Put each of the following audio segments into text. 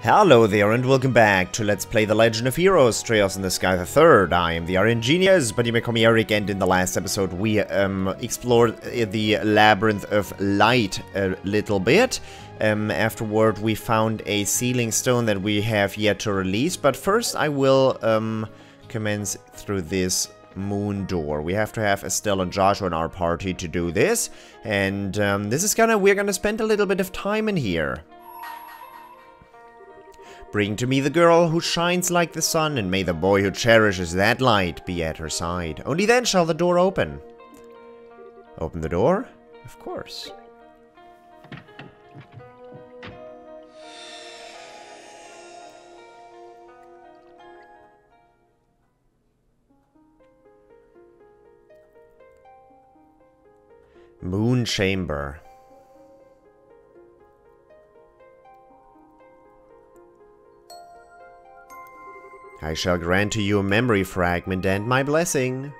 Hello there and welcome back to Let's Play The Legend of Heroes, Trails in the Sky the Third. I am the RNGenius, but you may call me Eric, and in the last episode we explored the Labyrinth of Light a little bit. Afterward we found a sealing stone that we have yet to release, but first I will commence through this moon door. We have to have Estelle and Joshua in our party to do this, and we're gonna spend a little bit of time in here. Bring to me the girl who shines like the sun, and may the boy who cherishes that light be at her side. Only then shall the door open. Open the door? Of course. Moon Chamber. I shall grant to you a memory fragment and my blessing.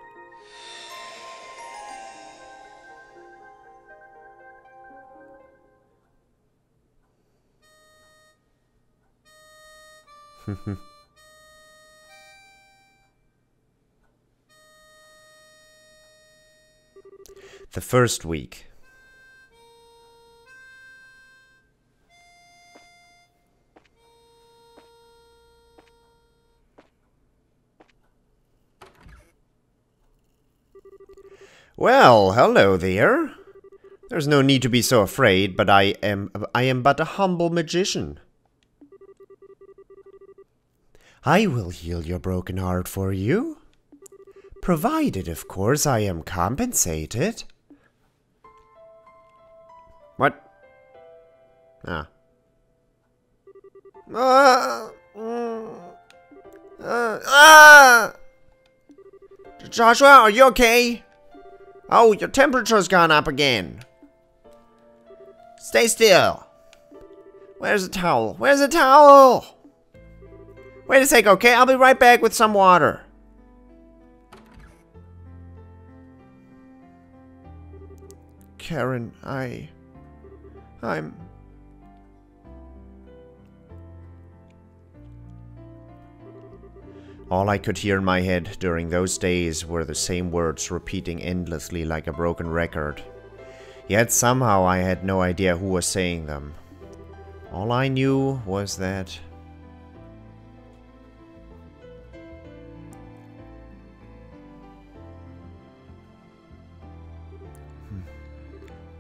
The first week. Well, hello there. There's no need to be so afraid, but I am but a humble magician. I will heal your broken heart for you. Provided, of course, I am compensated. What? Ah. Joshua, are you okay? Oh, your temperature's gone up again. Stay still. Where's the towel? Where's the towel? Wait a sec, okay? I'll be right back with some water. Karen, I'm... All I could hear in my head during those days were the same words repeating endlessly like a broken record. Yet somehow I had no idea who was saying them. All I knew was that...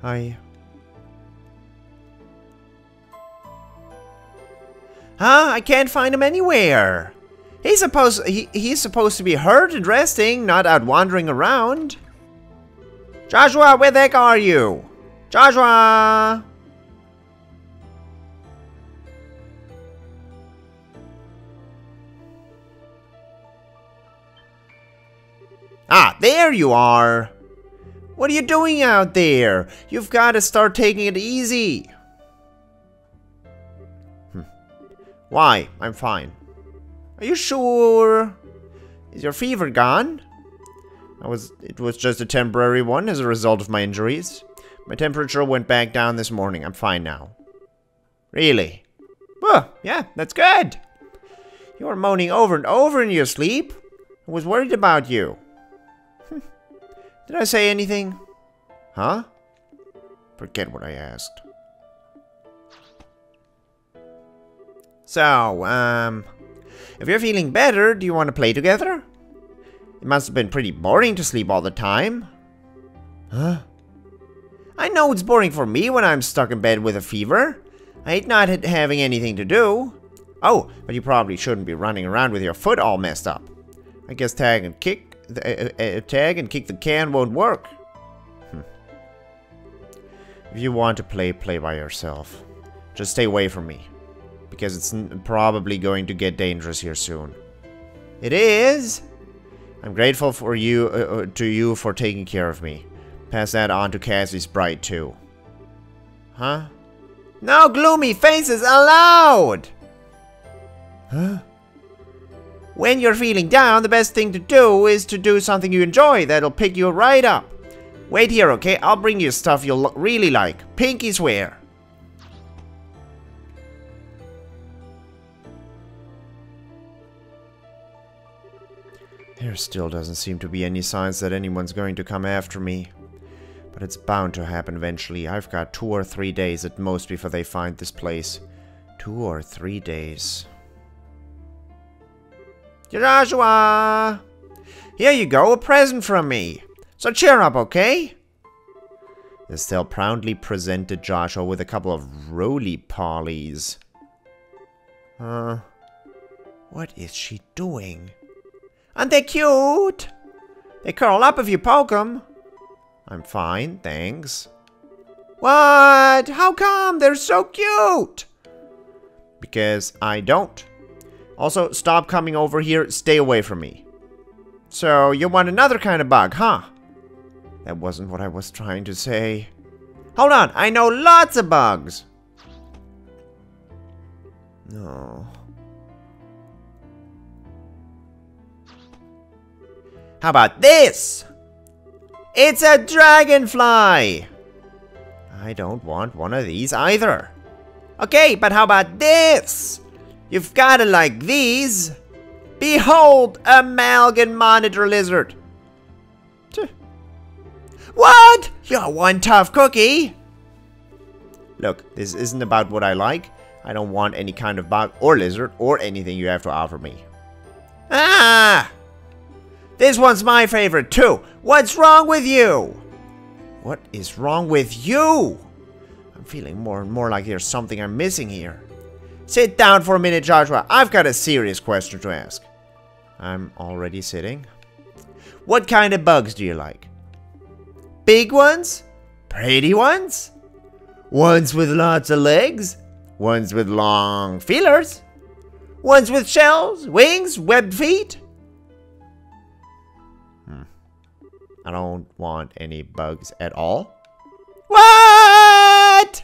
I can't find him anywhere! He's supposed to be hurt and resting, not out wandering around. Joshua, where the heck are you? Joshua! Ah, there you are! What are you doing out there? You've got to start taking it easy. Why? I'm fine. Are you sure? Is your fever gone? It was just a temporary one as a result of my injuries. My temperature went back down this morning. I'm fine now. Really? Oh, yeah, that's good. You were moaning over and over in your sleep. I was worried about you. Did I say anything? Huh? Forget what I asked. So, if you're feeling better, do you want to play together? It must have been pretty boring to sleep all the time. Huh? I know it's boring for me when I'm stuck in bed with a fever. I hate not having anything to do. Oh, but you probably shouldn't be running around with your foot all messed up. I guess tag and kick the can won't work. If you want to play by yourself. Just stay away from me. Because it's probably going to get dangerous here soon. It is. I'm grateful for you to you for taking care of me. Pass that on to Cassie's bride too. Huh? No gloomy faces allowed. Huh? When you're feeling down, the best thing to do is to do something you enjoy that'll pick you right up. Wait here, okay? I'll bring you stuff you'll really like. Pinky swear. There still doesn't seem to be any signs that anyone's going to come after me. But it's bound to happen eventually. I've got 2 or 3 days at most before they find this place. 2 or 3 days. Joshua! Here you go, a present from me. So cheer up, okay? Estelle proudly presented Joshua with a couple of roly-polies. What is she doing? Aren't they cute? They curl up if you poke them. I'm fine, thanks. What? How come? They're so cute! Because I don't. Also, stop coming over here. Stay away from me. So, you want another kind of bug, huh? That wasn't what I was trying to say. Hold on, I know lots of bugs. No. How about this? It's a dragonfly! I don't want one of these either. Okay, but how about this? You've got to like these. Behold, a Malgan monitor lizard. What? You're one tough cookie. Look, this isn't about what I like. I don't want any kind of bug or lizard or anything you have to offer me. Ah! This one's my favorite too. What's wrong with you? What is wrong with you? I'm feeling more and more like there's something I'm missing here. Sit down for a minute, Joshua. I've got a serious question to ask. I'm already sitting. What kind of bugs do you like? Big ones? Pretty ones? Ones with lots of legs? Ones with long feelers? Ones with shells, wings, webbed feet? I don't want any bugs at all. What?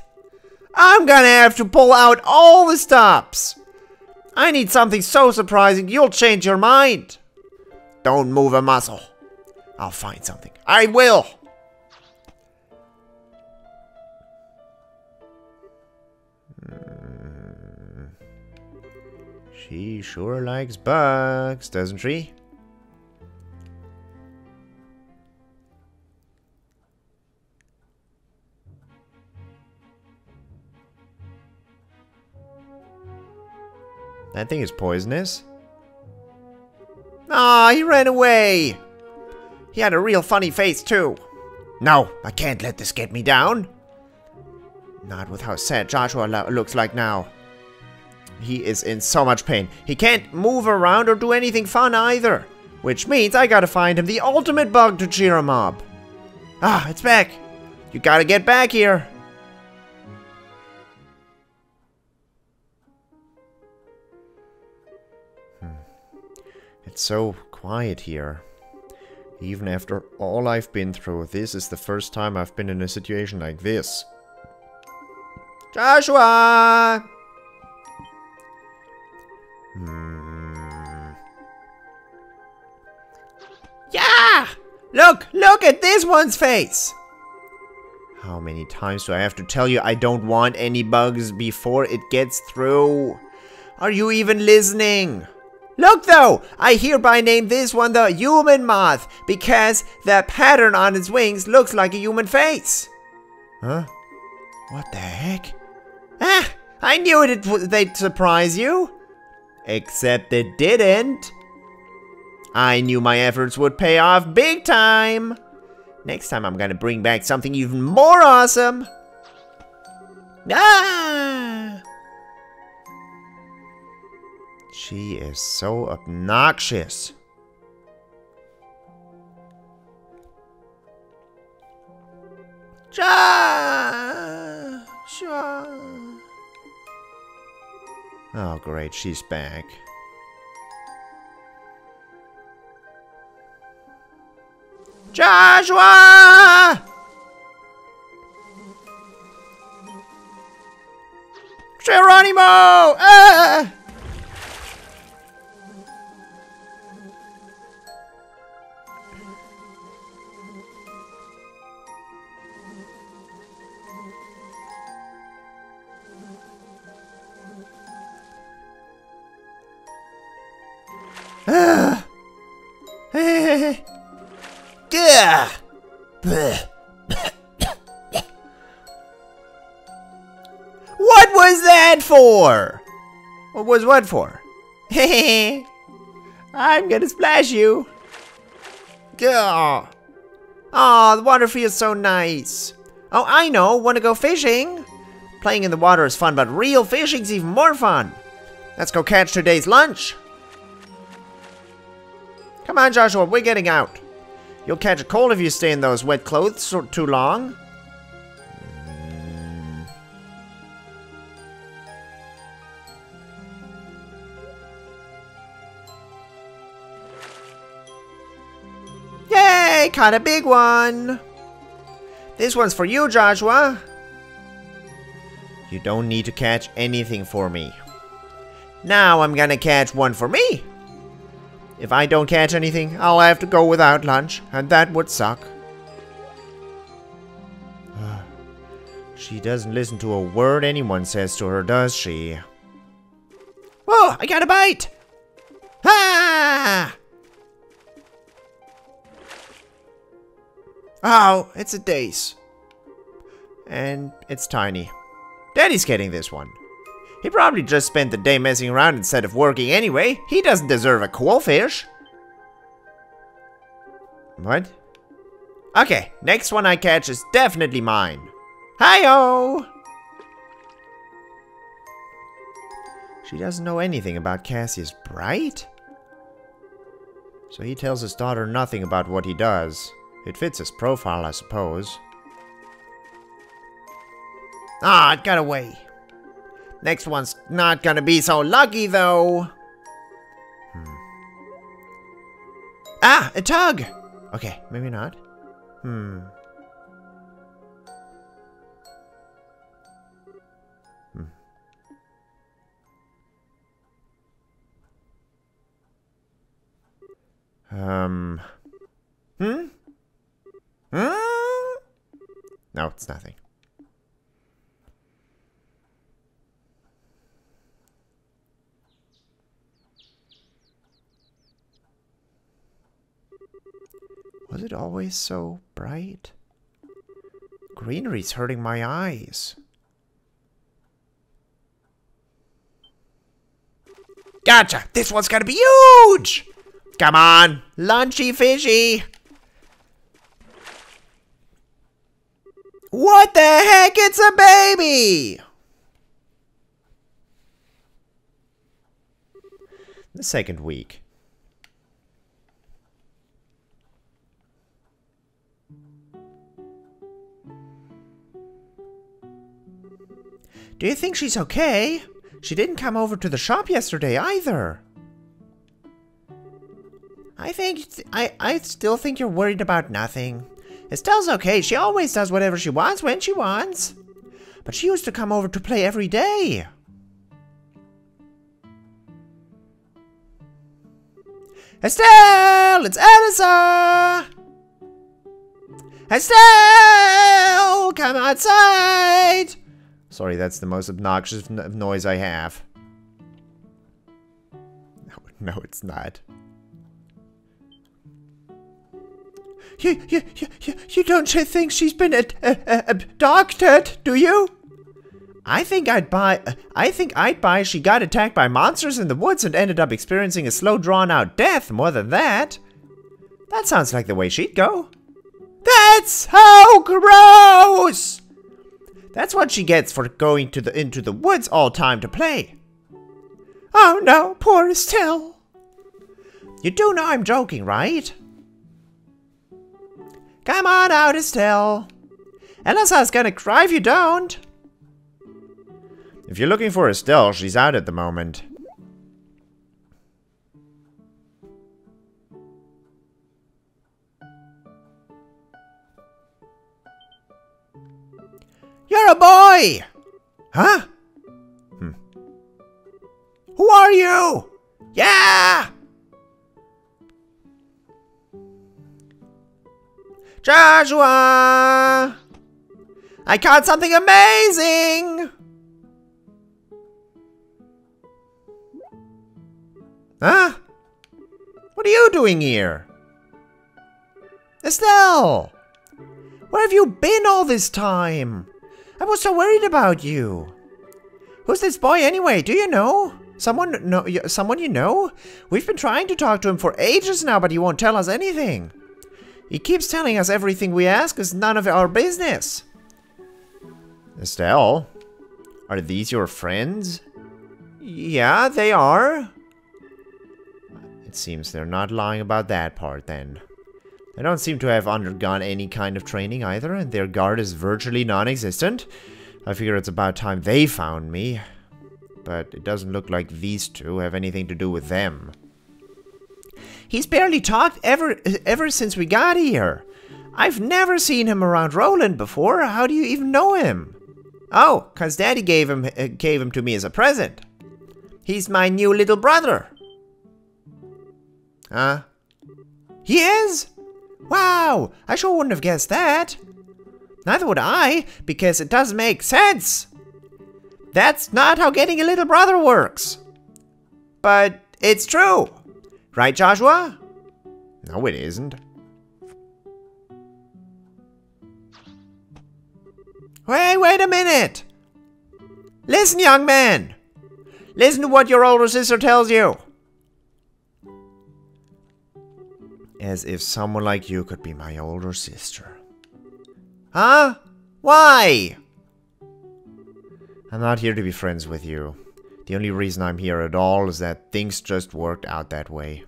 I'm gonna have to pull out all the stops. I need something so surprising you'll change your mind. Don't move a muscle. I'll find something. I will. She sure likes bugs, doesn't she? That thing is poisonous. Aw, he ran away. He had a real funny face, too. No, I can't let this get me down. Not with how sad Joshua looks like now. He is in so much pain. He can't move around or do anything fun either. Which means I gotta find him the ultimate bug to cheer him up. Ah, it's back. You gotta get back here. It's so quiet here. Even after all I've been through, this is the first time I've been in a situation like this. Joshua! Yeah! Look at this one's face! How many times do I have to tell you I don't want any bugs before it gets through? Are you even listening? Look though, I hereby name this one the human moth because the pattern on its wings looks like a human face. Huh? What the heck? Ah, I knew they'd surprise you. Except it didn't. I knew my efforts would pay off big time. Next time I'm gonna bring back something even more awesome. Ah! She is so obnoxious. Oh great, she's back. Joshua! Geronimo! Ah! Gah! What was that for? What was what for? I'm gonna splash you. Gah! Aw, the water feels so nice. Oh, I know. Want to go fishing? Playing in the water is fun, but real fishing's even more fun. Let's go catch today's lunch. Come on, Joshua, we're getting out. You'll catch a cold if you stay in those wet clothes for too long. Yay, caught a big one. This one's for you, Joshua. You don't need to catch anything for me. Now I'm gonna catch one for me. If I don't catch anything, I'll have to go without lunch, and that would suck. She doesn't listen to a word anyone says to her, does she? Whoa, I got a bite! Ah! Oh, it's a dace. And it's tiny. Daddy's getting this one. He probably just spent the day messing around instead of working anyway. He doesn't deserve a cool fish. What? Okay, next one I catch is definitely mine. Hi-oh! She doesn't know anything about Cassius Bright? So he tells his daughter nothing about what he does. It fits his profile, I suppose. Ah, it got away. Next one's not gonna be so lucky, though. Ah, a tug! Okay, maybe not. No, it's nothing. Was it always so bright? Greenery's hurting my eyes. Gotcha! This one's gonna be huge! Come on! Lunchy fishy! What the heck? It's a baby! The second week. Do you think she's okay? She didn't come over to the shop yesterday either. I still think you're worried about nothing. Estelle's okay. She always does whatever she wants when she wants. But she used to come over to play every day. Estelle! It's Elisa! Estelle! Come outside! Sorry, that's the most obnoxious noise I have. No, it's not. You don't think she's been abducted, do you? I think I'd buy she got attacked by monsters in the woods and ended up experiencing a slow, drawn-out death. More than that. That sounds like the way she'd go. That's how gross! That's what she gets for going into the woods all time to play. Oh no, poor Estelle. You do know I'm joking, right? Come on out, Estelle. Elisa's gonna cry if you don't. If you're looking for Estelle, she's out at the moment. You're a boy! Huh? Who are you? Yeah! Joshua! I caught something amazing! Huh? What are you doing here? Estelle! Where have you been all this time? I was so worried about you. Who's this boy anyway? Do you know? Someone you know? We've been trying to talk to him for ages now, but he won't tell us anything. He keeps telling us everything we ask is none of our business. Estelle? Are these your friends? Yeah, they are. It seems they're not lying about that part then. They don't seem to have undergone any kind of training either, and their guard is virtually non-existent. I figure it's about time they found me. But it doesn't look like these two have anything to do with them. He's barely talked ever since we got here. I've never seen him around Roland before. How do you even know him? Oh, 'cause Daddy gave him to me as a present. He's my new little brother. Huh? He is? Wow, I sure wouldn't have guessed that. Neither would I, because it doesn't make sense. That's not how getting a little brother works. But it's true. Right, Joshua? No, it isn't. Wait a minute! Listen, young man! Listen to what your older sister tells you! As if someone like you could be my older sister. Huh? Why? I'm not here to be friends with you. The only reason I'm here at all is that things just worked out that way.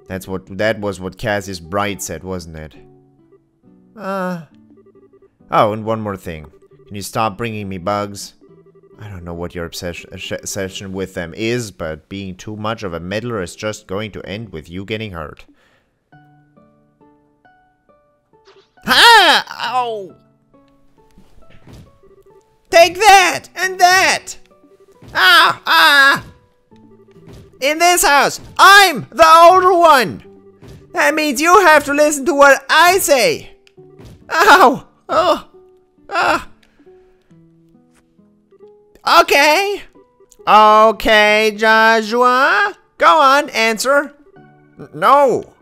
That was what Cassius Bright said, wasn't it? Oh, and one more thing. Can you stop bringing me bugs? I don't know what your obsession with them is, but being too much of a meddler is just going to end with you getting hurt. Ha! Ow! Take that! And that! Ah! Ah! In this house, I'm the older one! That means you have to listen to what I say! Ow! Oh! Ah! Okay. Okay, Joshua. Go on, answer. No.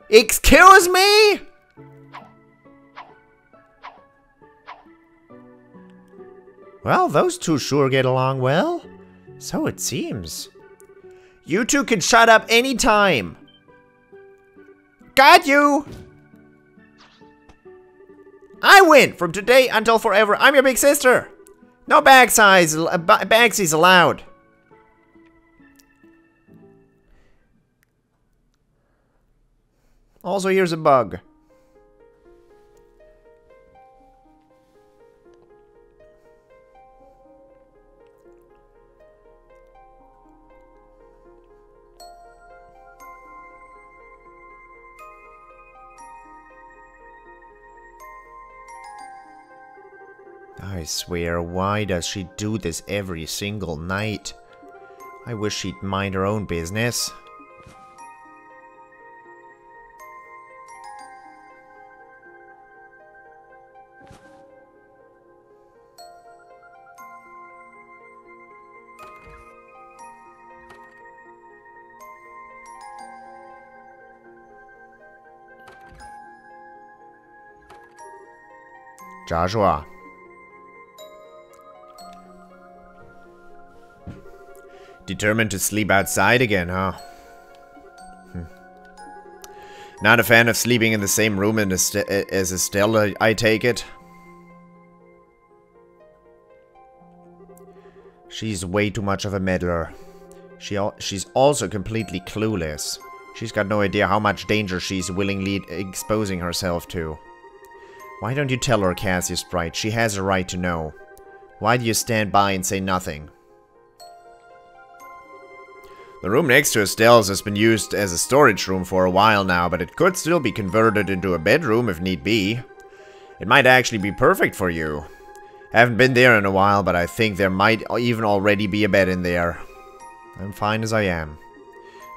Excuse me? Well, those two sure get along well. So it seems. You two can shut up anytime. Got you. I win from today until forever. I'm your big sister. No backsies allowed. Also, here's a bug. I swear, why does she do this every single night? I wish she'd mind her own business. Joshua. Determined to sleep outside again, huh? Not a fan of sleeping in the same room as Estelle, I take it. She's way too much of a meddler. She's also completely clueless. She's got no idea how much danger she's willingly exposing herself to. Why don't you tell her, Cassius Bright? She has a right to know. Why do you stand by and say nothing? The room next to Estelle's has been used as a storage room for a while now, but it could still be converted into a bedroom if need be. It might actually be perfect for you. I haven't been there in a while, but I think there might even already be a bed in there. I'm fine as I am.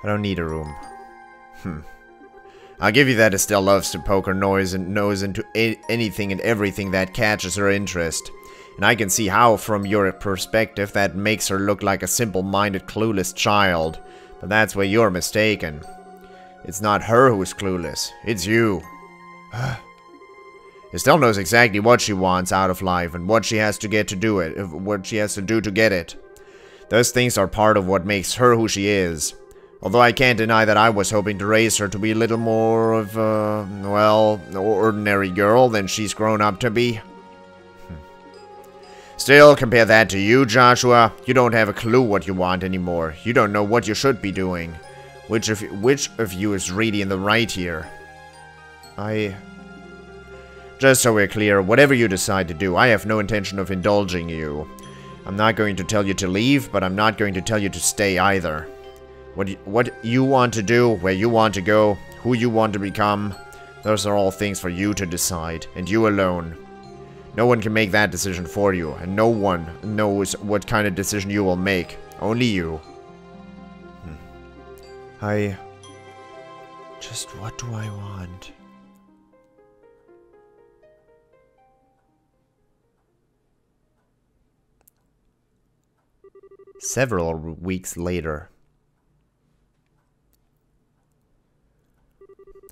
I don't need a room. I'll give you that Estelle loves to poke her nose into anything and everything that catches her interest. And I can see how, from your perspective, that makes her look like a simple-minded, clueless child. But that's where you're mistaken. It's not her who's clueless. It's you. Estelle knows exactly what she wants out of life and what she has to get to do it, what she has to do to get it. Those things are part of what makes her who she is. Although I can't deny that I was hoping to raise her to be a little more of a, well, ordinary girl than she's grown up to be. Still, compare that to you, Joshua. You don't have a clue what you want anymore. You don't know what you should be doing. Which of you is really in the right here? Just so we're clear, whatever you decide to do, I have no intention of indulging you. I'm not going to tell you to leave, but I'm not going to tell you to stay either. What you want to do, where you want to go, who you want to become, those are all things for you to decide, and you alone. No one can make that decision for you, and no one knows what kind of decision you will make. Only you. Just what do I want? Several weeks later.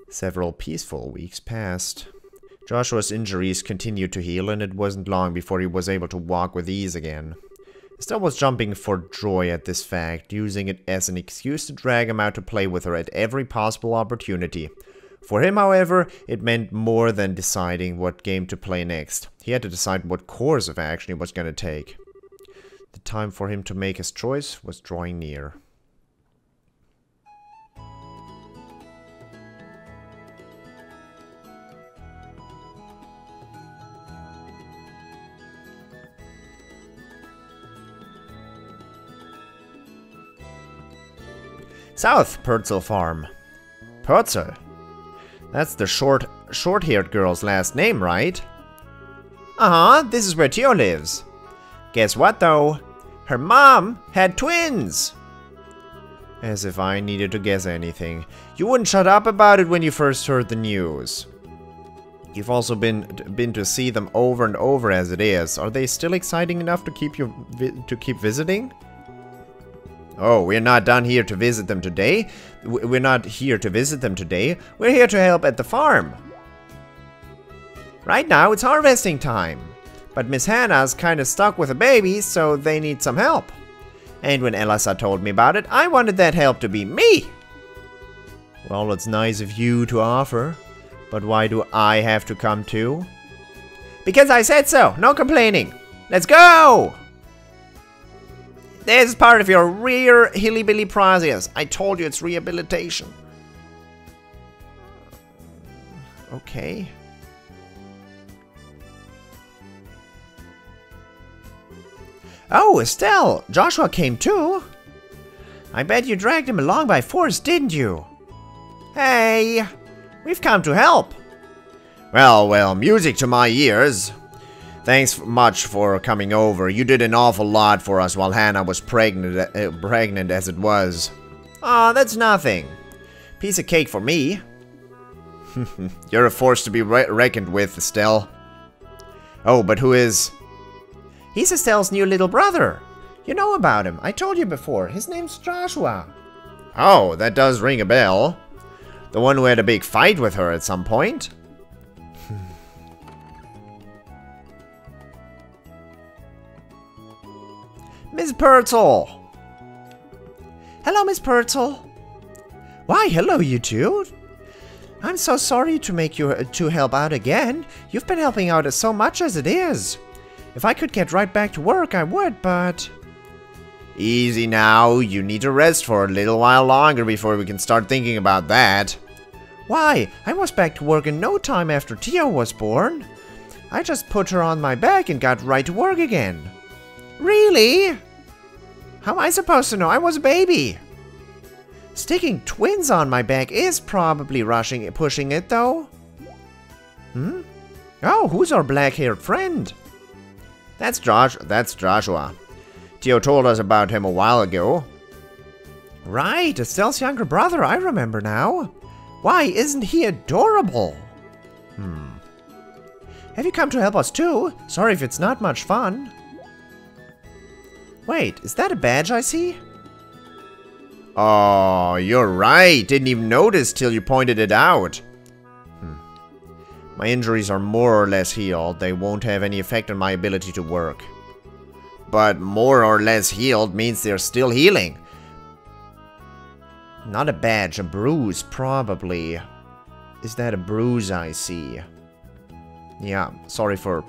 Several peaceful weeks passed. Joshua's injuries continued to heal, and it wasn't long before he was able to walk with ease again. Estelle was jumping for joy at this fact, using it as an excuse to drag him out to play with her at every possible opportunity. For him, however, it meant more than deciding what game to play next. He had to decide what course of action he was going to take. The time for him to make his choice was drawing near. South Purzel Farm. Purzel? That's the short-haired girl's last name, right? Uh-huh, this is where Tio lives. Guess what, though? Her mom had twins! As if I needed to guess anything. You wouldn't shut up about it when you first heard the news. You've also been to see them over and over as it is. Are they still exciting enough to keep visiting? Oh, we're not done here to visit them today. We're not here to visit them today. We're here to help at the farm. Right now, it's harvesting time. But Miss Hannah's kinda stuck with a baby, so they need some help. And when Elisa told me about it, I wanted that help to be me. Well, it's nice of you to offer. But why do I have to come too? Because I said so. No complaining. Let's go! This is part of your rear hilly-billy process. I told you it's rehabilitation. Okay. Oh, Estelle! Joshua came too? I bet you dragged him along by force, didn't you? Hey! We've come to help! Well, music to my ears. Thanks much for coming over. You did an awful lot for us while Hannah was pregnant as it was. Aw, that's nothing. Piece of cake for me. You're a force to be reckoned with, Estelle. Oh, but who is... He's Estelle's new little brother. You know about him. I told you before. His name's Joshua. Oh, that does ring a bell. The one who had a big fight with her at some point. Miss Purzel. Hello, Miss Purzel. Why, hello, you two. I'm so sorry to make you to help out again. You've been helping out so much as it is. If I could get right back to work, I would, but... Easy now. You need to rest for a little while longer before we can start thinking about that. Why? I was back to work in no time after Tio was born. I just put her on my back and got right to work again. Really? How am I supposed to know? I was a baby. Sticking twins on my back is probably pushing it, though. Oh, who's our black-haired friend? That's Joshua. Tio told us about him a while ago. Right, Estelle's younger brother. I remember now. Why, isn't he adorable? Have you come to help us too? Sorry if it's not much fun. Wait, is that a badge I see? Oh, you're right. Didn't even notice till you pointed it out. My injuries are more or less healed. They won't have any effect on my ability to work. But more or less healed means they're still healing. Not a badge, a bruise, probably. Is that a bruise I see? Yeah, sorry for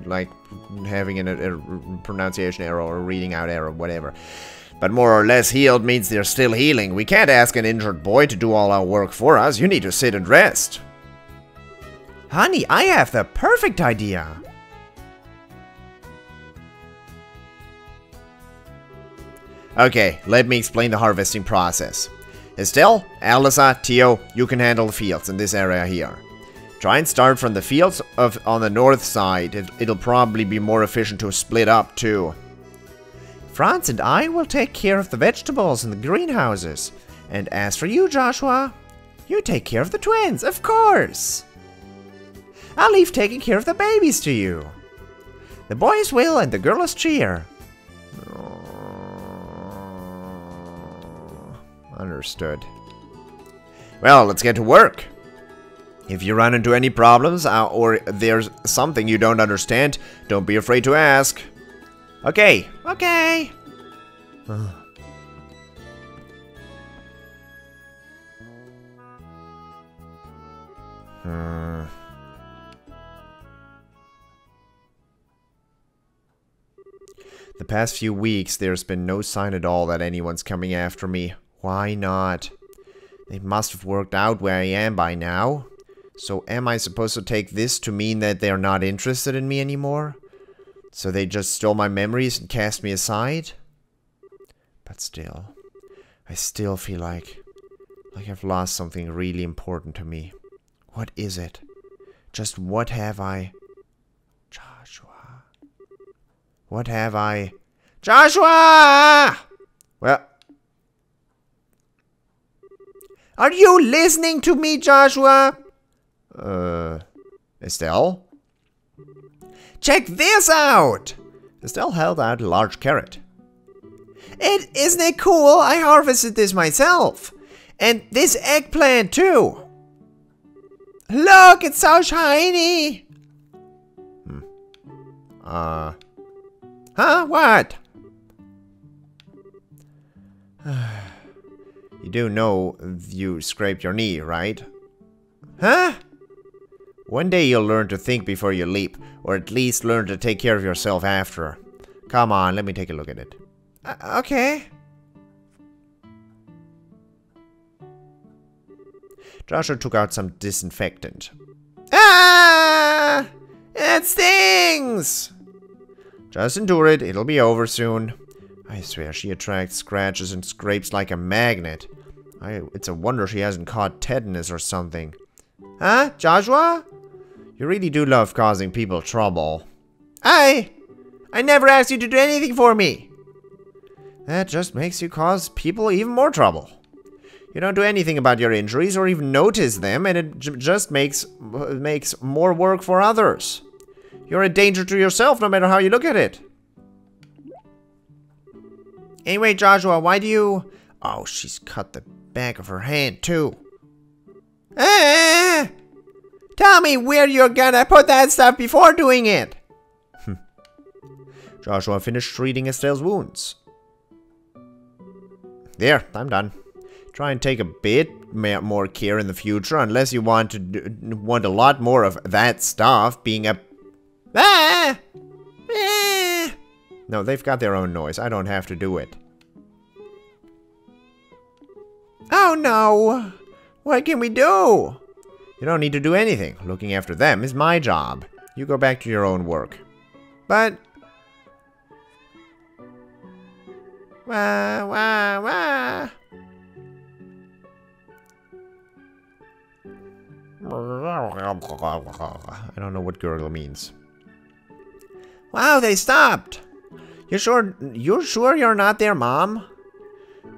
like having a pronunciation error or reading out error, whatever. But more or less healed means they're still healing. We can't ask an injured boy to do all our work for us. You need to sit and rest. Honey, I have the perfect idea. Okay, let me explain the harvesting process. Estelle, Alyssa, Theo, you can handle the fields in this area here. Try and start from the fields on the north side. It'll probably be more efficient to split up too. Franz and I will take care of the vegetables in the greenhouses. And as for you, Joshua, you take care of the twins, of course. I'll leave taking care of the babies to you. The boys will and the girls cheer. Understood. Well, let's get to work. If you run into any problems or there's something you don't understand, don't be afraid to ask. Okay. Okay. The past few weeks, there's been no sign at all that anyone's coming after me. Why not? They must have worked out where I am by now. So am I supposed to take this to mean that they're not interested in me anymore? So they just stole my memories and cast me aside? But still, I still feel like I've lost something really important to me. What is it? Just what have I... Joshua. What have I... Joshua! Well... Are you listening to me, Joshua? Estelle? Check this out! Estelle held out a large carrot. Isn't it cool? I harvested this myself. And this eggplant too. Look, it's so shiny. Huh? What? You do know you scraped your knee, right? Huh? One day you'll learn to think before you leap, or at least learn to take care of yourself after. Come on, let me take a look at it. Okay. Joshua took out some disinfectant. Ah! It stings! Just endure it, it'll be over soon. I swear she attracts scratches and scrapes like a magnet. It's a wonder she hasn't caught tetanus or something. Huh, Joshua? You really do love causing people trouble. I never asked you to do anything for me. That just makes you cause people even more trouble. You don't do anything about your injuries or even notice them, and it just makes more work for others. You're a danger to yourself no matter how you look at it. Anyway, Joshua, why do you... Oh, she's cut the back of her hand, too. Tell me where you're gonna put that stuff before doing it. Joshua finished treating Estelle's wounds. There, I'm done. Try and take a bit more care in the future, unless you want a lot more of that stuff being a... No, they've got their own noise. I don't have to do it. Oh no! What can we do? You don't need to do anything. Looking after them is my job. You go back to your own work. But... I don't know what gurgle means. Wow, they stopped! You're sure you're not their mom?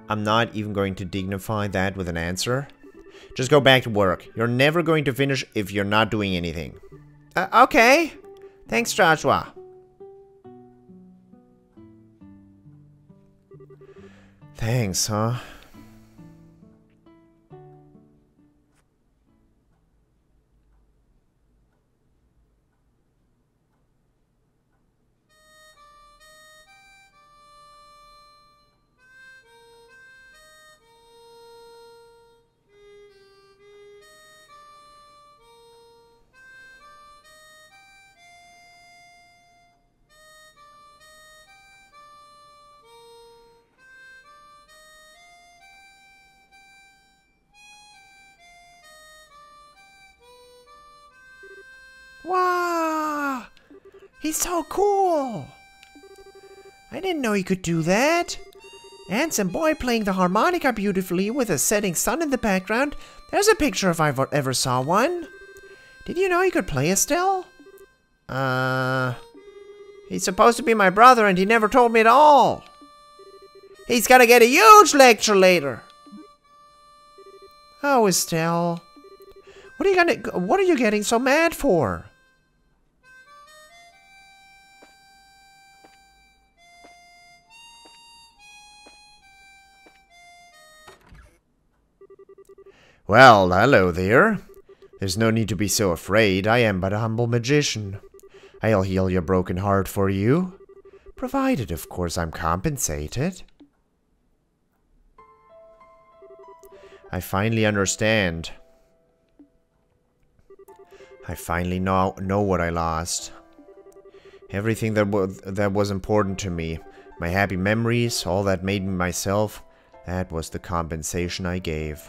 I'm not even going to dignify that with an answer. Just go back to work. You're never going to finish if you're not doing anything. Okay. Thanks, Joshua. Thanks, huh? Wow! He's so cool! I didn't know he could do that. Handsome boy playing the harmonica beautifully with a setting sun in the background. There's a picture if I ever saw one. Did you know he could play, Estelle? He's supposed to be my brother and he never told me at all. He's gonna get a huge lecture later. Oh, Estelle. What are you getting so mad for? Well, hello there. There's no need to be so afraid. I am but a humble magician. I'll heal your broken heart for you. Provided, of course, I'm compensated. I finally understand. I finally know what I lost. Everything that was important to me. My happy memories, all that made me myself. That was the compensation I gave.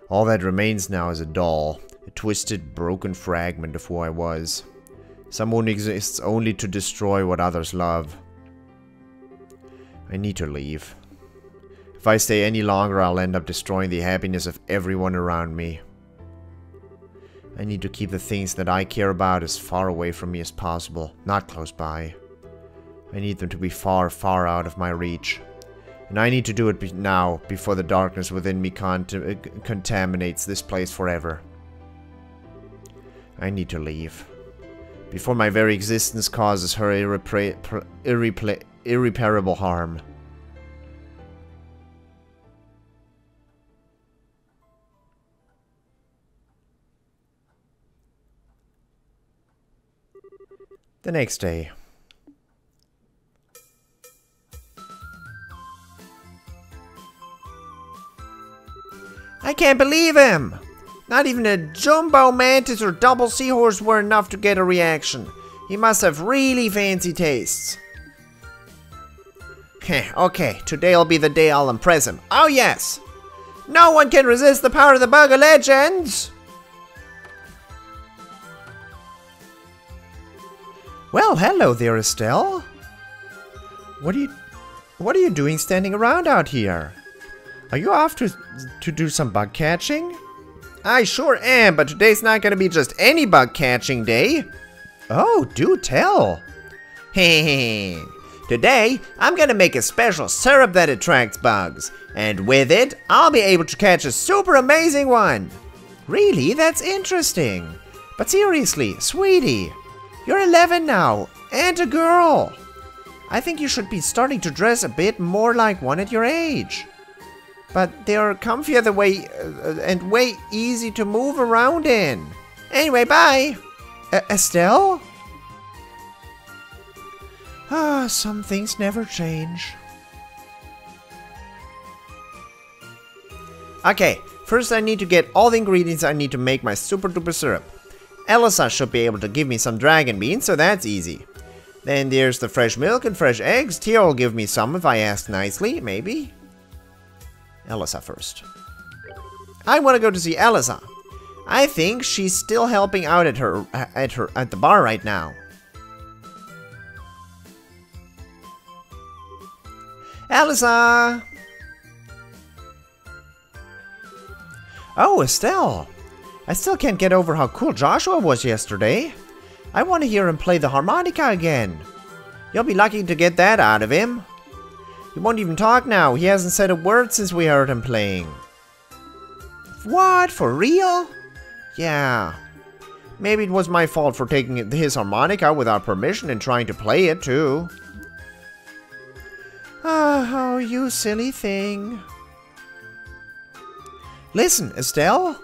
All that remains now is a doll, a twisted, broken fragment of who I was. Someone exists only to destroy what others love. I need to leave. If I stay any longer, I'll end up destroying the happiness of everyone around me. I need to keep the things that I care about as far away from me as possible, not close by. I need them to be far, far out of my reach. And I need to do it now, before the darkness within me contaminates this place forever. I need to leave. Before my very existence causes her irreparable harm. The next day. I can't believe him! Not even a jumbo mantis or double seahorse were enough to get a reaction. He must have really fancy tastes. Okay, today'll be the day I'll impress him. Oh yes! No one can resist the power of the Bug of Legends! Well, hello there, Estelle. What are you doing standing around out here? Are you off to do some bug catching? I sure am, but today's not gonna be just any bug catching day. Oh, do tell. Hey, today I'm gonna make a special syrup that attracts bugs, and with it, I'll be able to catch a super amazing one. Really? That's interesting. But seriously, sweetie, you're 11 now, and a girl. I think you should be starting to dress a bit more like one at your age. But they're comfier the way and way easy to move around in. Anyway, bye. Estelle? Ah, some things never change. Okay, first I need to get all the ingredients I need to make my super duper syrup. Elisa should be able to give me some dragon beans, so that's easy. Then there's the fresh milk and fresh eggs. Tia will give me some if I ask nicely, maybe. Elisa first. I want to go to see Elisa. I think she's still helping out at the bar right now. Elisa! Oh, Estelle! I still can't get over how cool Joshua was yesterday. I want to hear him play the harmonica again. You'll be lucky to get that out of him. He won't even talk now. He hasn't said a word since we heard him playing. What? For real? Yeah. Maybe it was my fault for taking his harmonica without permission and trying to play it too. Oh, you silly thing. Listen, Estelle.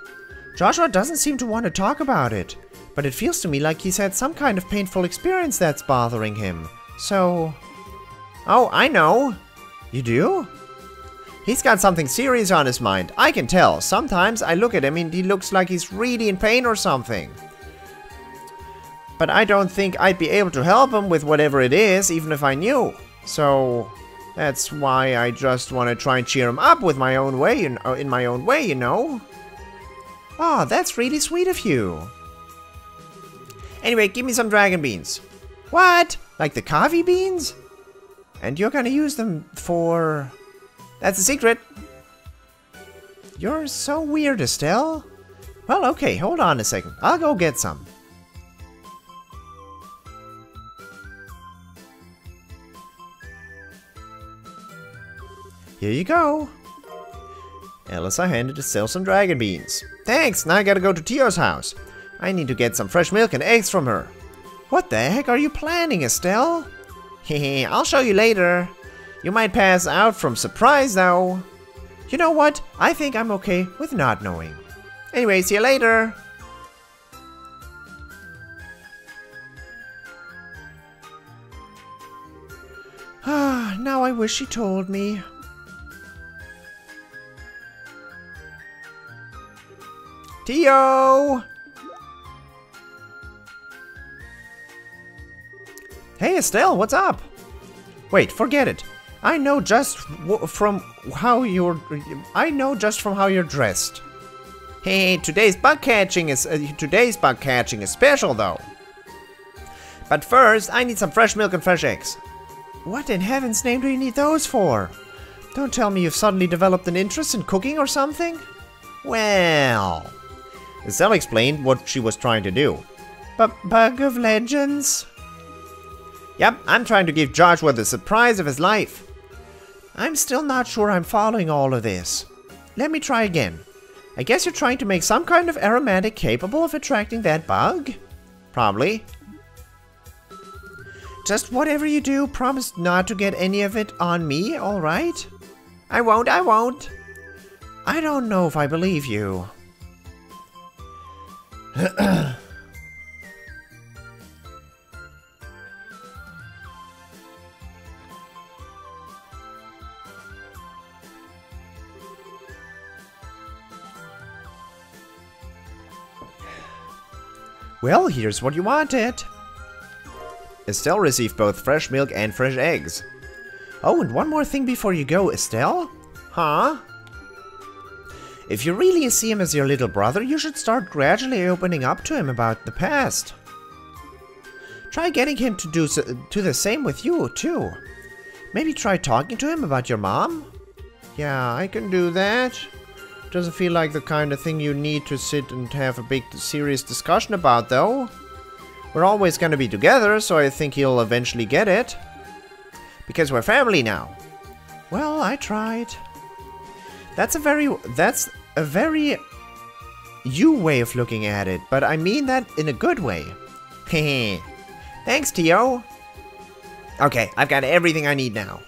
Joshua doesn't seem to want to talk about it, but it feels to me like he's had some kind of painful experience that's bothering him. So... Oh, I know. You do? He's got something serious on his mind. I can tell. Sometimes I look at him and he looks like he's really in pain or something. But I don't think I'd be able to help him with whatever it is, even if I knew. So... that's why I just want to try and cheer him up with my own way, in my own way, you know? Oh, that's really sweet of you. Anyway, give me some dragon beans. What? Like the coffee beans? And you're gonna use them for... That's a secret. You're so weird, Estelle. Well, okay, hold on a second. I'll go get some. Here you go. Elisa handed Estelle some dragon beans. Thanks, now I gotta go to Tio's house. I need to get some fresh milk and eggs from her. What the heck are you planning, Estelle? Hehe, I'll show you later. You might pass out from surprise, though. You know what? I think I'm okay with not knowing. Anyway, see you later. Ah, now I wish she told me. Tio! Hey Estelle, what's up? Wait, forget it. I know just from how you're dressed. Hey, today's bug catching is special though. But first, I need some fresh milk and fresh eggs. What in heaven's name do you need those for? Don't tell me you've suddenly developed an interest in cooking or something? Well, Estelle explained what she was trying to do. Bug of Legends? Yep, I'm trying to give Joshua the surprise of his life. I'm still not sure I'm following all of this. Let me try again. I guess you're trying to make some kind of aromatic capable of attracting that bug? Probably. Just whatever you do, promise not to get any of it on me, alright? I won't. I don't know if I believe you. Well, here's what you wanted. Estelle received both fresh milk and fresh eggs. Oh, and one more thing before you go, Estelle? Huh? If you really see him as your little brother, you should start gradually opening up to him about the past. Try getting him to do the same with you, too. Maybe try talking to him about your mom? Yeah, I can do that. Doesn't feel like the kind of thing you need to sit and have a big, serious discussion about, though. We're always gonna be together, so I think he'll eventually get it. Because we're family now. Well, I tried. That's a very you way of looking at it, but I mean that in a good way. Hehe. Thanks, Tio. Okay, I've got everything I need now.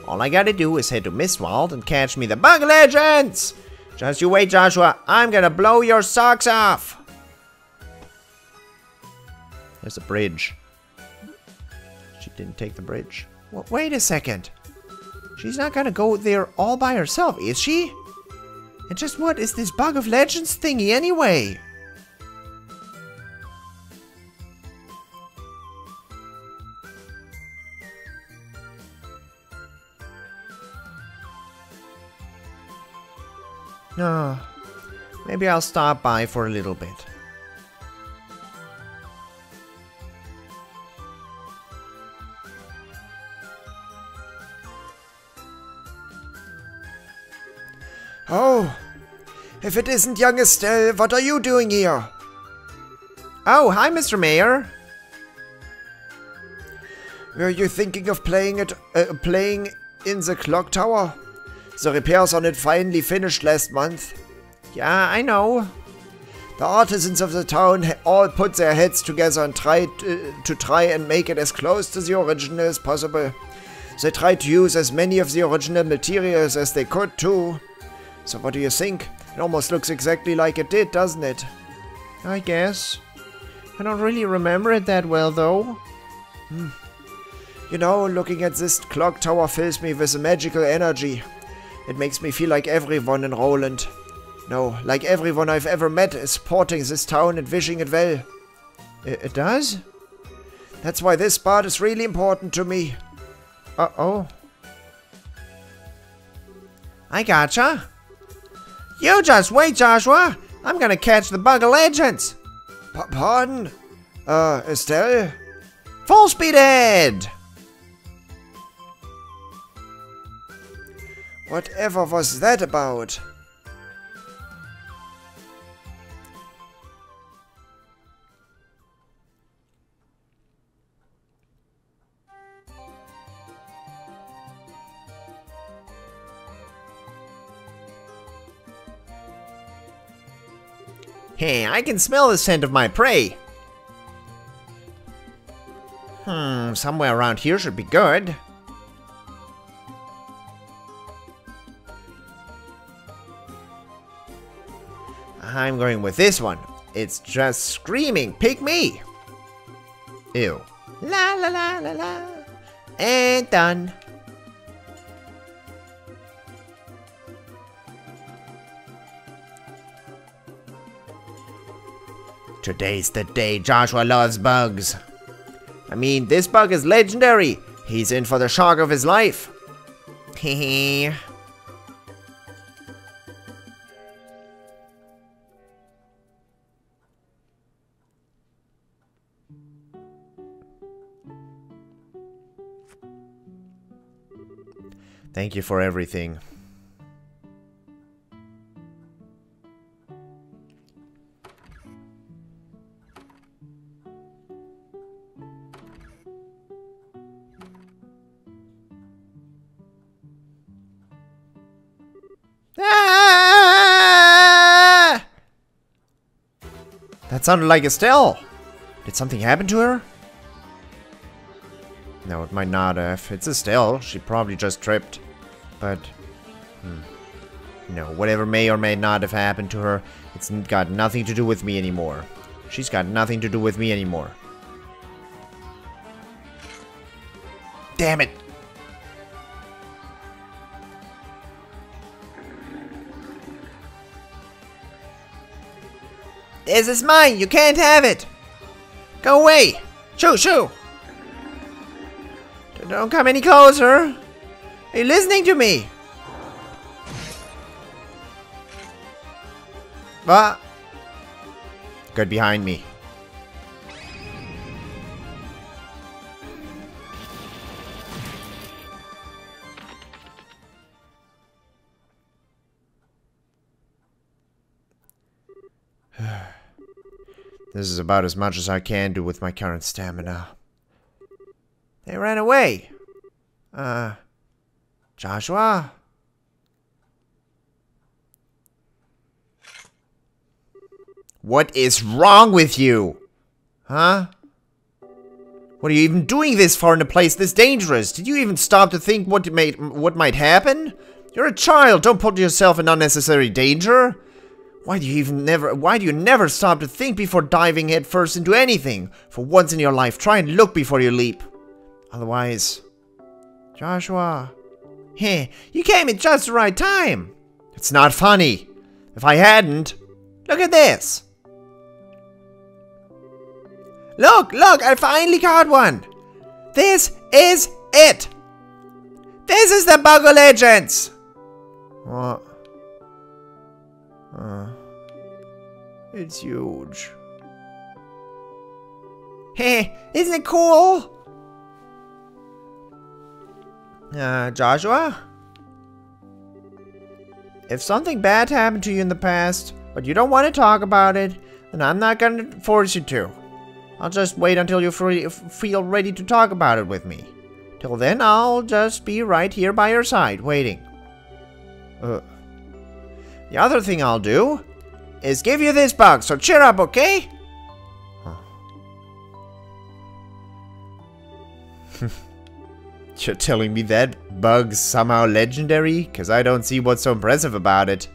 All I gotta do is head to Mistwald and catch me the Bug Legends! Just you wait, Joshua. I'm gonna blow your socks off! There's a bridge. She didn't take the bridge. Well, wait a second. She's not gonna go there all by herself, is she? And just what is this Bug of Legends thingy anyway? No. Maybe I'll stop by for a little bit. Oh, if it isn't young Estelle, what are you doing here? Oh, hi, Mr. Mayor. Were you thinking of playing in the clock tower? The repairs on it finally finished last month. Yeah, I know. The artisans of the town all put their heads together and tried to try and make it as close to the original as possible. They tried to use as many of the original materials as they could too. So what do you think? It almost looks exactly like it did, doesn't it? I guess. I don't really remember it that well, though. You know, looking at this clock tower fills me with a magical energy. It makes me feel like everyone in Roland. No, like everyone I've ever met is supporting this town and wishing it well. It does? That's why this part is really important to me. Uh-oh. I gotcha. You just wait, Joshua. I'm gonna catch the Bug of Legends. Pardon? Estelle? Full speed ahead! Whatever was that about? Hey, I can smell the scent of my prey. Somewhere around here should be good. I'm going with this one. It's just screaming, pick me! Ew. La la la la la. And done. Today's the day Joshua loves bugs. I mean, this bug is legendary. He's in for the shock of his life. Hehe. Thank you for everything. Ah! That sounded like Estelle. Did something happen to her? No, it might not have. It's Estelle. She probably just tripped. But, no, whatever may or may not have happened to her, it's got nothing to do with me anymore. She's got nothing to do with me anymore. Damn it! This is mine! You can't have it! Go away! Shoo, shoo! Don't come any closer! Are you listening to me? What? Get behind me. This is about as much as I can do with my current stamina. They ran away. Joshua? What is wrong with you? Huh? What are you even doing this far in a place this dangerous? Did you even stop to think what might happen? You're a child, don't put yourself in unnecessary danger. Why do you never stop to think before diving headfirst into anything? For once in your life, try and look before you leap. Otherwise... Joshua... Hey, you came at just the right time. It's not funny. If I hadn't... Look at this. Look, I finally caught one. This is it. This is the Bug of Legends. What? It's huge. Hey, isn't it cool? Joshua? If something bad happened to you in the past, but you don't want to talk about it, then I'm not gonna force you to. I'll just wait until you feel ready to talk about it with me. Till then, I'll just be right here by your side, waiting. The other thing I'll do is give you this bug, so cheer up, okay? You're telling me that bug's somehow legendary? Because I don't see what's so impressive about it.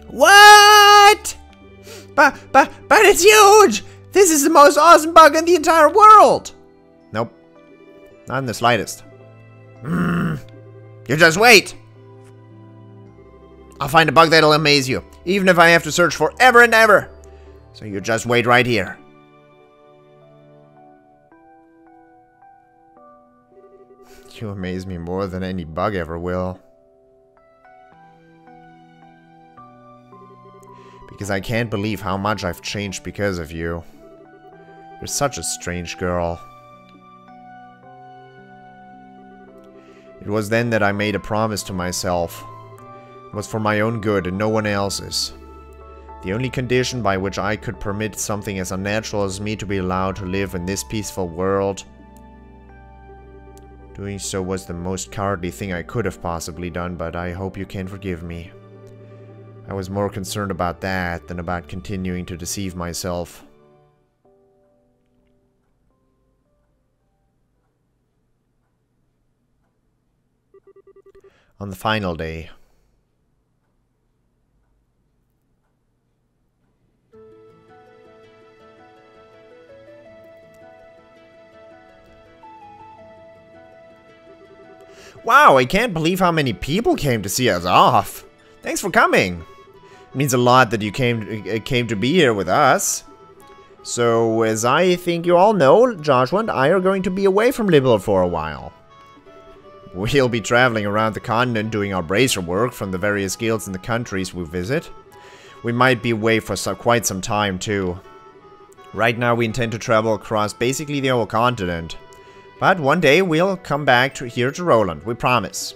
What? But it's huge! This is the most awesome bug in the entire world! Nope. Not in the slightest. You just wait! I'll find a bug that'll amaze you, even if I have to search forever and ever. So you just wait right here. You amaze me more than any bug ever will. Because I can't believe how much I've changed because of you. You're such a strange girl. It was then that I made a promise to myself. It was for my own good and no one else's. The only condition by which I could permit something as unnatural as me to be allowed to live in this peaceful world. Doing so was the most cowardly thing I could have possibly done, but I hope you can forgive me. I was more concerned about that than about continuing to deceive myself. On the final day. Wow, I can't believe how many people came to see us off. Thanks for coming. It means a lot that you came to be here with us. So, as I think you all know, Joshua and I are going to be away from Liberal for a while. We'll be traveling around the continent doing our bracer work from the various guilds in the countries we visit. We might be away for quite some time too. Right now we intend to travel across basically the whole continent. But one day we'll come back here to Roland, we promise.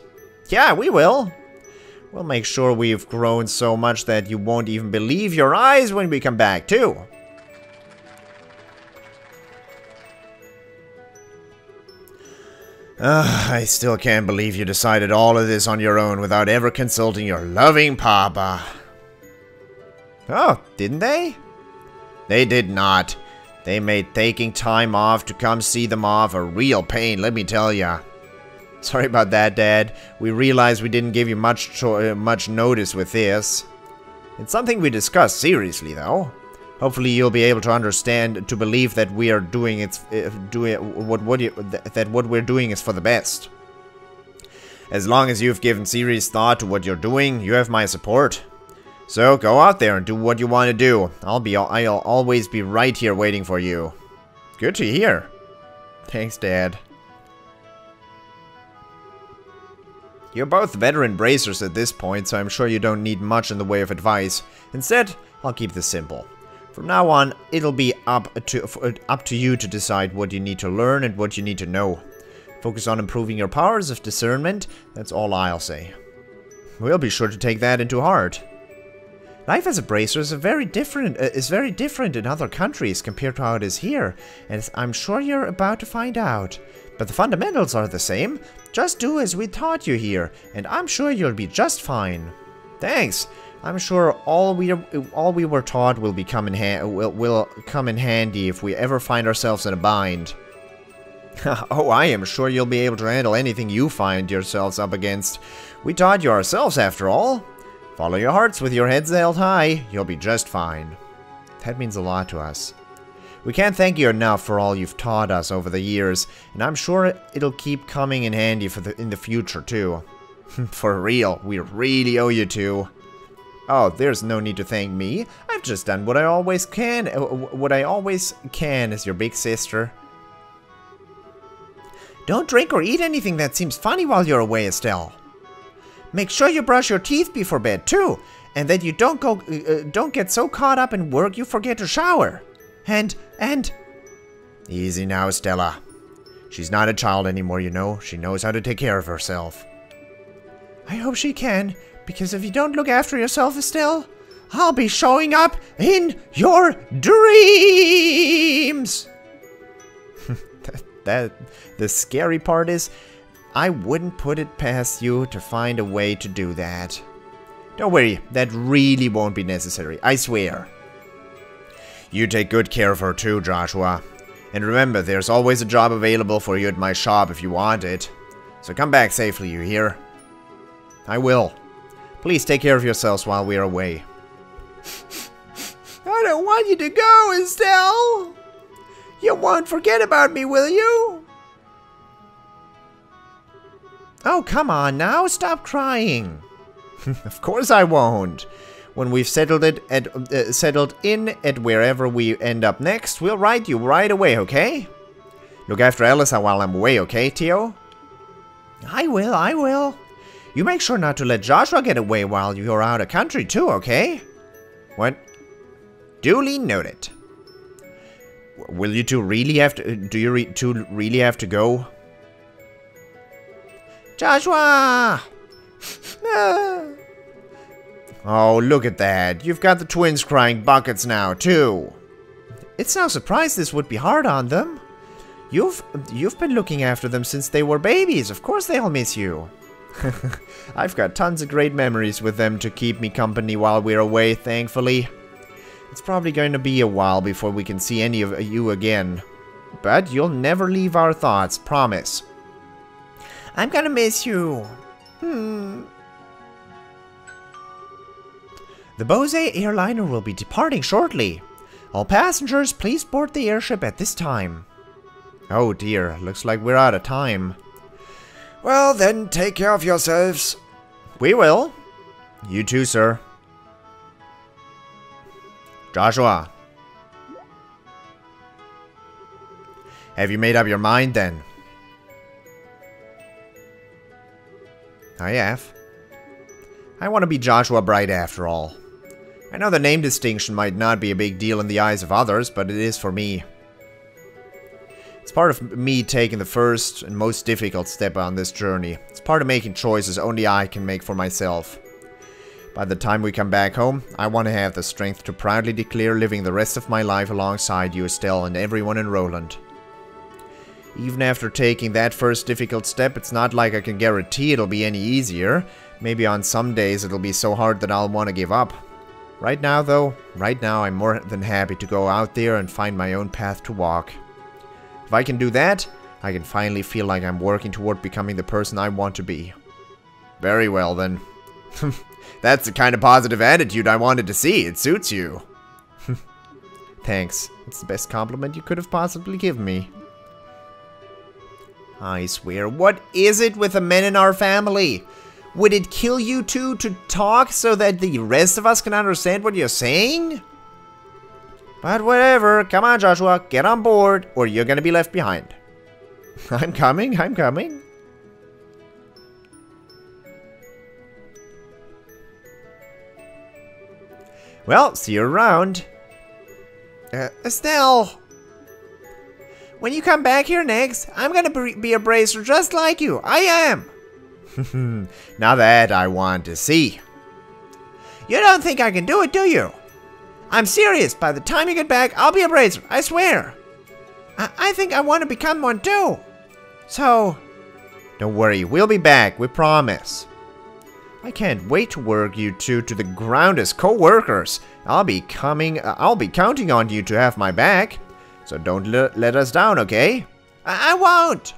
Yeah, we will. We'll make sure we've grown so much that you won't even believe your eyes when we come back too. I still can't believe you decided all of this on your own without ever consulting your loving papa. Oh, didn't they? They did not. They made taking time off to come see them off a real pain, let me tell ya. Sorry about that, Dad. We realized we didn't give you much notice with this. It's something we discussed seriously, though. Hopefully you'll be able to understand, to believe that we are doing what we're doing is for the best. As long as you've given serious thought to what you're doing, you have my support. So go out there and do what you want to do. I'll always be right here waiting for you. Good to hear. Thanks, Dad. You're both veteran bracers at this point, so I'm sure you don't need much in the way of advice. Instead, I'll keep this simple. From now on, it'll be up to you to decide what you need to learn and what you need to know. Focus on improving your powers of discernment, that's all I'll say. We'll be sure to take that into heart. Life as a bracer is very different in other countries compared to how it is here, and I'm sure you're about to find out. But the fundamentals are the same. Just do as we taught you here, and I'm sure you'll be just fine. Thanks. I'm sure all we were taught will come in handy if we ever find ourselves in a bind. Oh, I am sure you'll be able to handle anything you find yourselves up against. We taught you ourselves, after all. Follow your hearts with your heads held high. You'll be just fine. That means a lot to us. We can't thank you enough for all you've taught us over the years, and I'm sure it'll keep coming in handy in the future too. For real, we really owe you two. Oh, there's no need to thank me. I've just done what I always can. What I always can as your big sister. Don't drink or eat anything that seems funny while you're away, Estelle. Make sure you brush your teeth before bed too, and that you don't get so caught up in work you forget to shower. And easy now, Stella. She's not a child anymore, you know. She knows how to take care of herself. I hope she can, because if you don't look after yourself, Estelle, I'll be showing up in your dreams. The scary part is, I wouldn't put it past you to find a way to do that. Don't worry, that really won't be necessary, I swear. You take good care of her too, Joshua. And remember, there's always a job available for you at my shop if you want it. So come back safely, you hear? I will. Please take care of yourselves while we're away. I don't want you to go, Estelle. You won't forget about me, will you? Oh, come on now, stop crying. Of course I won't. When we've settled in at wherever we end up next, we'll write you right away, okay? Look after Alice while I'm away, okay, Theo? I will. You make sure not to let Joshua get away while you're out of country too, okay? What? Duly noted. Will you two really have to... Do you two really have to go? Joshua! Oh, look at that. You've got the twins crying buckets now, too. It's no surprise this would be hard on them. You've been looking after them since they were babies. Of course they'll miss you. I've got tons of great memories with them to keep me company while we're away, thankfully. It's probably going to be a while before we can see any of you again. But you'll never leave our thoughts, promise. I'm gonna miss you. The Bose airliner will be departing shortly. All passengers, please board the airship at this time. Oh dear, looks like we're out of time. Well then, take care of yourselves. We will. You too, sir. Joshua. Have you made up your mind then? I have. I want to be Joshua Bright after all. I know the name distinction might not be a big deal in the eyes of others, but it is for me. It's part of me taking the first and most difficult step on this journey. It's part of making choices only I can make for myself. By the time we come back home, I want to have the strength to proudly declare living the rest of my life alongside you, Estelle, and everyone in Roland. Even after taking that first difficult step, it's not like I can guarantee it'll be any easier. Maybe on some days it'll be so hard that I'll want to give up. Right now, though, I'm more than happy to go out there and find my own path to walk. If I can do that, I can finally feel like I'm working toward becoming the person I want to be. Very well, then. That's the kind of positive attitude I wanted to see. It suits you. Thanks. It's the best compliment you could have possibly given me. I swear, what is it with the men in our family? Would it kill you two to talk so that the rest of us can understand what you're saying? But whatever, come on Joshua, get on board, or you're gonna be left behind. I'm coming. Well, see you around. Estelle! When you come back here next, I'm gonna be a bracer just like you. I am! Now that I want to see. You don't think I can do it, do you? I'm serious. By the time you get back, I'll be a bracer. I swear. I think I want to become one too. So, don't worry. We'll be back. We promise. I can't wait to work you two to the ground as co-workers. I'll be counting on you to have my back. So don't let us down, okay? I won't.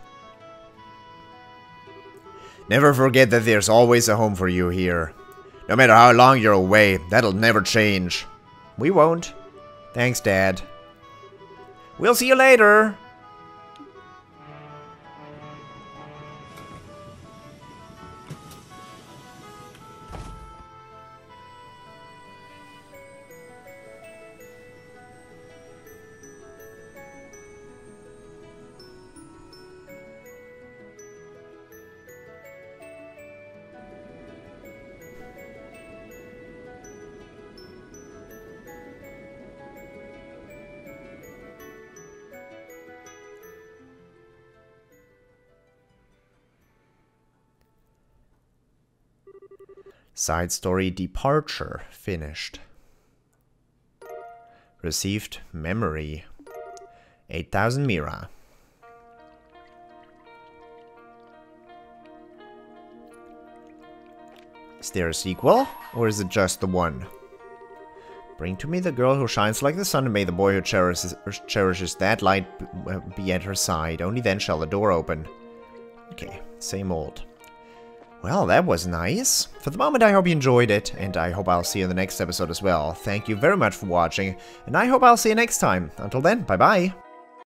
Never forget that there's always a home for you here. No matter how long you're away, that'll never change. We won't. Thanks, Dad. We'll see you later. Side story departure finished. Received memory 8,000 Mira. Is there a sequel, or is it just the one? Bring to me the girl who shines like the sun, and may the boy who cherishes that light be at her side. Only then shall the door open. Okay, same old. Well, that was nice. For the moment, I hope you enjoyed it, and I hope I'll see you in the next episode as well. Thank you very much for watching, and I hope I'll see you next time. Until then, bye-bye.